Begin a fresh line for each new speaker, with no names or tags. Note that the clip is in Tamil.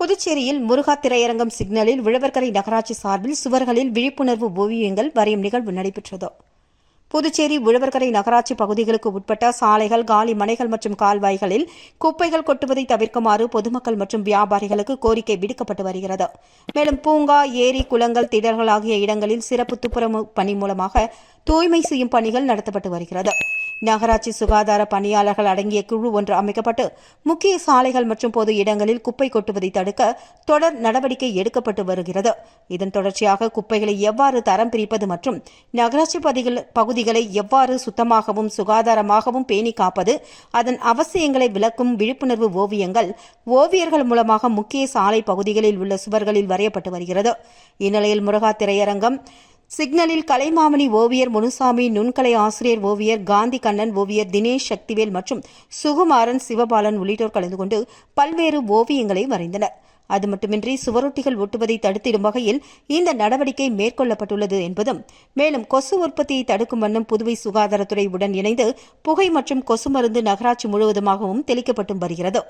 புதுச்சேரியில் முருகா திரையரங்கம் சிக்னலில் உழவர்கரை நகராட்சி சார்பில் சுவர்களில் விழிப்புணர்வு ஓவியங்கள் வரையும் நிகழ்வு நடைபெற்றது. புதுச்சேரி உழவர்கரை நகராட்சி பகுதிகளுக்கு உட்பட்ட சாலைகள், காலி மனைகள் மற்றும் கால்வாய்களில் குப்பைகள் கொட்டுவதை தவிர்க்குமாறு பொதுமக்கள் மற்றும் வியாபாரிகளுக்கு கோரிக்கை விடுக்கப்பட்டு வருகிறது. மேலும் பூங்கா, ஏரி, குளங்கள், திடல்கள் ஆகிய இடங்களில் சிறப்பு துப்புரவு பணி மூலமாக தூய்மை செய்யும் பணிகள் நடத்தப்பட்டு வருகிறது. நகராட்சி சுகாதார பணியாளர்கள் அடங்கிய குழு ஒன்று அமைக்கப்பட்டு முக்கிய சாலைகள் மற்றும் பொது இடங்களில் குப்பை கொட்டுவதை தடுக்க தொடர் நடவடிக்கை எடுக்கப்பட்டு வருகிறது. இதன் தொடர்ச்சியாக குப்பைகளை எவ்வாறு தரம் பிரிப்பது மற்றும் நகராட்சி பகுதிகளை எவ்வாறு சுத்தமாகவும் சுகாதாரமாகவும் பேணி காப்பது, அதன் அவசியங்களை விளக்கும் விழிப்புணர்வு ஓவியங்கள் ஓவியர்கள் மூலமாக முக்கிய சாலை பகுதிகளில் உள்ள சுவர்களில் வரையப்பட்டு வருகிறது. இந்நிலையில் முருகா திரையரங்கம் சிக்னலில் கலைமாமணி ஓவியர் முனுசாமி, நுண்கலை ஆசிரியர் ஓவியர் காந்தி கண்ணன், ஓவியர் தினேஷ் சக்திவேல் மற்றும் சுகுமாரன், சிவபாலன் உள்ளிட்டோர் கலந்து கொண்டு பல்வேறு ஓவியங்களை வரைந்தனர். அது மட்டுமின்றி சுவரொட்டிகள் ஒட்டுவதை தடுத்திடும் வகையில் இந்த நடவடிக்கை மேற்கொள்ளப்பட்டுள்ளது என்பதும், மேலும் கொசு உற்பத்தியை தடுக்கும் வண்ணம் புதுவை சுகாதாரத்துறை உடன் இணைந்து புகை மற்றும் கொசு மருந்து நகராட்சி முழுவதுமாகவும் தெளிக்கப்பட்டு வருகிறது.